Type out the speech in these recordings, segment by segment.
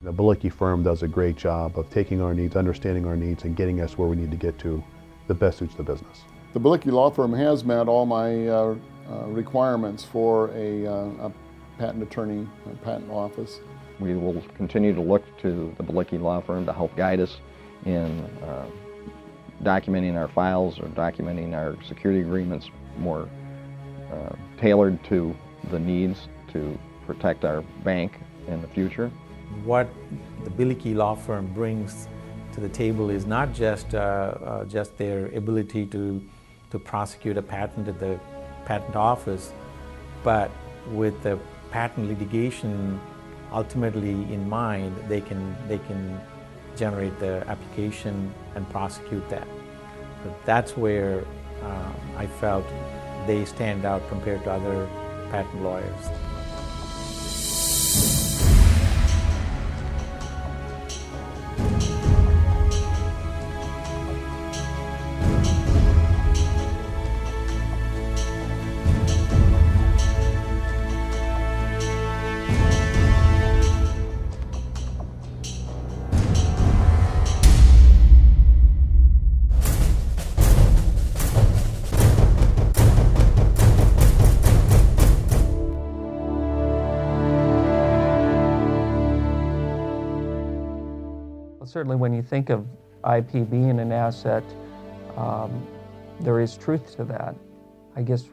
The Bilicki firm does a great job of taking our needs, understanding our needs, and getting us where we need to get to that best suits the business. The Bilicki Law Firm has met all my requirements for a patent attorney, a patent office. We will continue to look to the Bilicki Law Firm to help guide us in documenting our files or documenting our security agreements more tailored to the needs to protect our bank in the future. What the Bilicki Law Firm brings to the table is not just their ability to prosecute a patent at the patent office, but with the patent litigation ultimately in mind, they can generate the application and prosecute that. But that's where I felt they stand out compared to other patent lawyers. Certainly when you think of IP being an asset, there is truth to that. I guess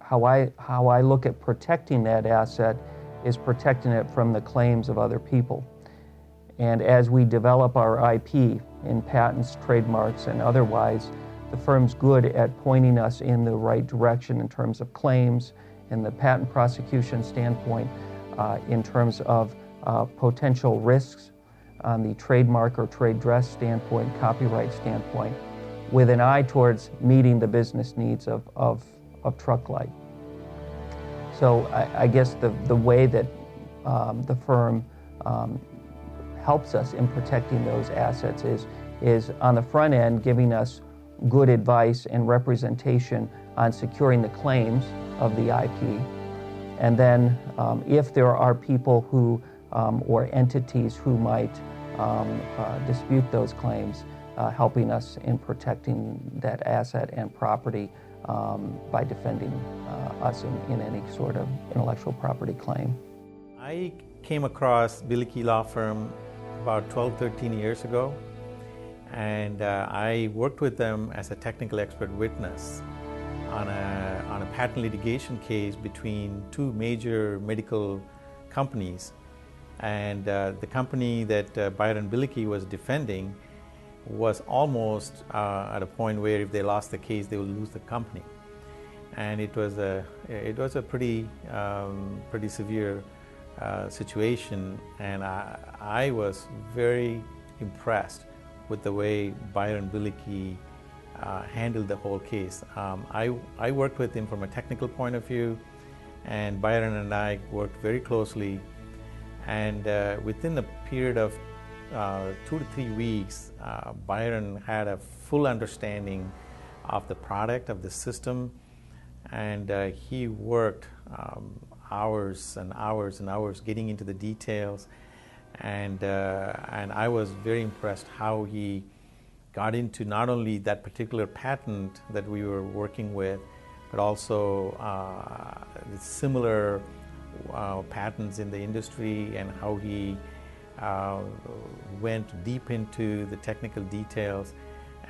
how I look at protecting that asset is protecting it from the claims of other people. And as we develop our IP in patents, trademarks, and otherwise, the firm's good at pointing us in the right direction in terms of claims, in the patent prosecution standpoint, in terms of potential risks on the trademark or trade dress standpoint, copyright standpoint, with an eye towards meeting the business needs of Trucklight. So I guess the way that the firm helps us in protecting those assets is on the front end giving us good advice and representation on securing the claims of the IP. And then if there are people who or entities who might dispute those claims, helping us in protecting that asset and property by defending us in any sort of intellectual property claim. I came across Bilicki Law Firm about 12, 13 years ago, and I worked with them as a technical expert witness on a patent litigation case between two major medical companies. And the company that Byron Bilicki was defending was almost at a point where if they lost the case, they would lose the company. And it was a pretty severe situation, and I was very impressed with the way Byron Bilicki handled the whole case. I worked with him from a technical point of view, and Byron and I worked very closely. And within a period of 2 to 3 weeks, Byron had a full understanding of the product, of the system, and he worked hours and hours and hours getting into the details. And I was very impressed how he got into not only that particular patent that we were working with, but also the similar patents in the industry, and how he went deep into the technical details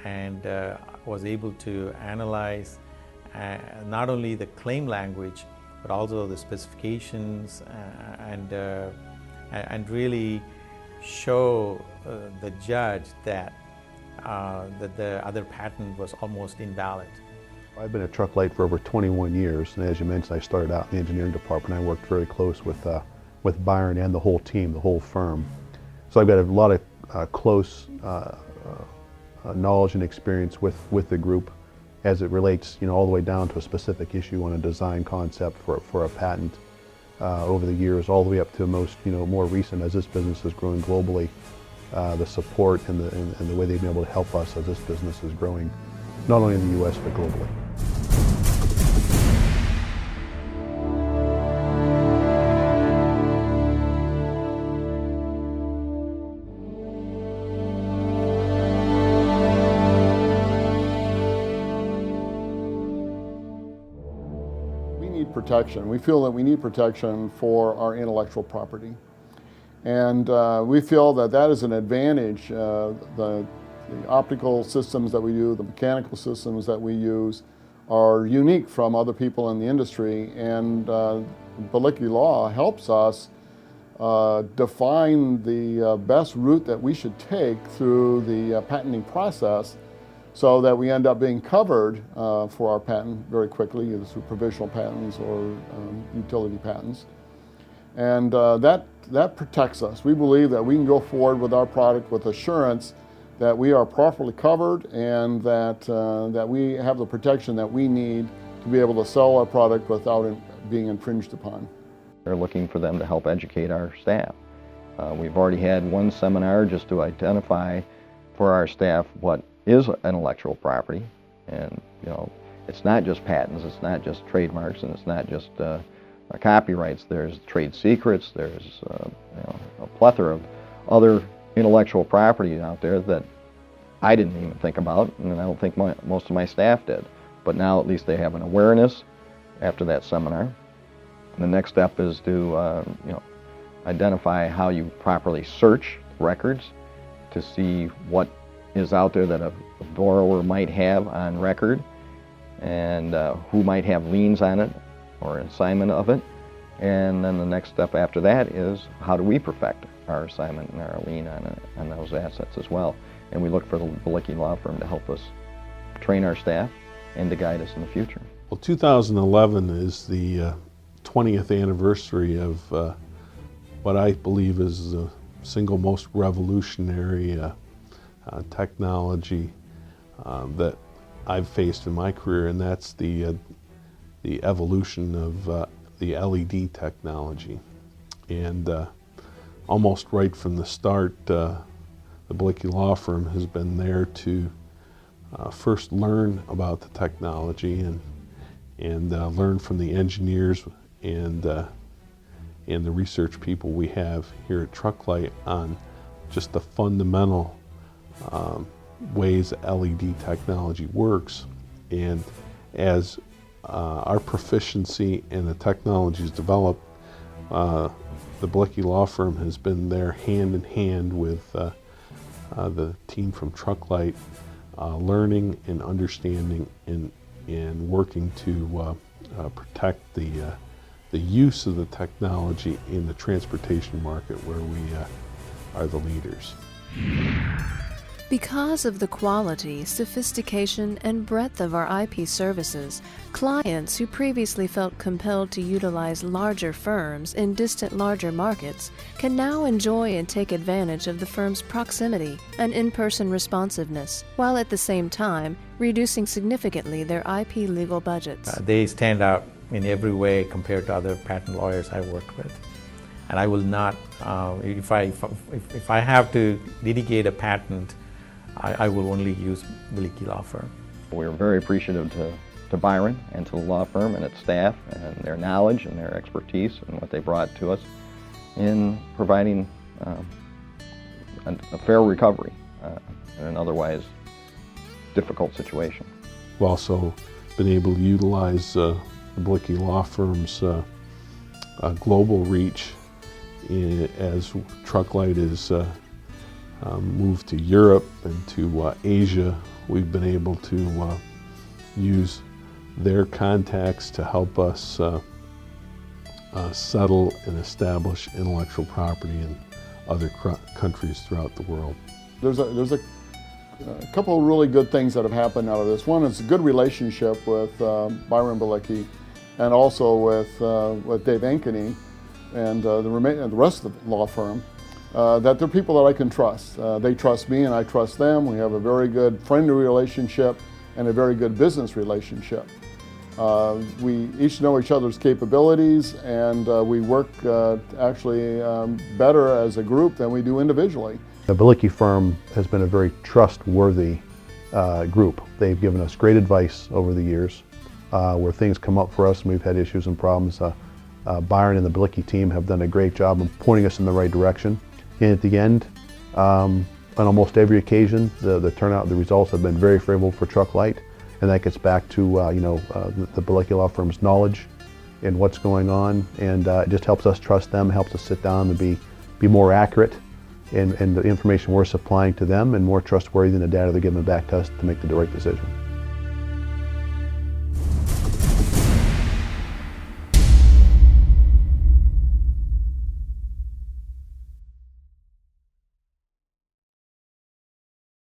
and was able to analyze not only the claim language, but also the specifications and really show the judge that the other patent was almost invalid. I've been at Trucklight for over 21 years, and as you mentioned, I started out in the engineering department. I worked very close with Byron and the whole team, the whole firm. So I've got a lot of close knowledge and experience with the group as it relates, all the way down to a specific issue on a design concept for a patent over the years, all the way up to most, more recent, as this business is growing globally, the support and the way they've been able to help us as this business is growing, not only in the U.S. but globally. protection. We feel that we need protection for our intellectual property. And we feel that that is an advantage. The optical systems that we do, the mechanical systems that we use are unique from other people in the industry, and Bilicki Law helps us define the best route that we should take through the patenting process so that we end up being covered for our patent very quickly, either through provisional patents or utility patents. And that protects us. We believe that we can go forward with our product with assurance that we are properly covered and that we have the protection that we need to be able to sell our product without it being infringed upon. They're looking for them to help educate our staff. We've already had one seminar just to identify for our staff what is intellectual property, and it's not just patents, it's not just trademarks, and it's not just copyrights. There's trade secrets, there's a plethora of other intellectual property out there that I didn't even think about, and I don't think most of my staff did. But now at least they have an awareness after that seminar. And the next step is to identify how you properly search records to see what is out there that a borrower might have on record, and who might have liens on it or an assignment of it. And then the next step after that is how do we perfect our assignment and our lien on those assets as well. And we look for the Bilicki Law Firm to help us train our staff and to guide us in the future. Well, 2011 is the 20th anniversary of what I believe is the single most revolutionary technology that I've faced in my career, and that's the evolution of the LED technology. And almost right from the start, the Bilicki Law Firm has been there to first learn about the technology and learn from the engineers and the research people we have here at Trucklight on just the fundamental ways LED technology works. And as our proficiency in the technologies developed, the Bilicki Law Firm has been there hand in hand with the team from Trucklight, learning and understanding and working to protect the use of the technology in the transportation market where we are the leaders. Because of the quality, sophistication, and breadth of our IP services, clients who previously felt compelled to utilize larger firms in distant larger markets can now enjoy and take advantage of the firm's proximity and in-person responsiveness, while at the same time reducing significantly their IP legal budgets. They stand out in every way compared to other patent lawyers I worked with. And I will not, if I have to litigate a patent, I will only use Bilicki Law Firm. We're very appreciative to Byron and to the law firm and its staff and their knowledge and their expertise and what they brought to us in providing a fair recovery in an otherwise difficult situation. We've also been able to utilize the Bilicki Law Firm's global reach as Trucklight is moved to Europe and to Asia. We've been able to use their contacts to help us settle and establish intellectual property in other countries throughout the world. There's a couple of really good things that have happened out of this. One is a good relationship with Byron Bilicki and also with Dave Ankeny and the rest of the law firm. That they're people that I can trust. They trust me and I trust them. We have a very good friendly relationship and a very good business relationship. We each know each other's capabilities, and we work actually better as a group than we do individually. The Bilicki firm has been a very trustworthy group. They've given us great advice over the years where things come up for us and we've had issues and problems. Byron and the Bilicki team have done a great job of pointing us in the right direction. And at the end, on almost every occasion, the turnout, the results have been very favorable for Trucklight, and that gets back to the Bilicki Law Firm's knowledge in what's going on, and it just helps us trust them, helps us sit down and be more accurate in the information we're supplying to them and more trustworthy in the data they're giving back to us to make the right decision.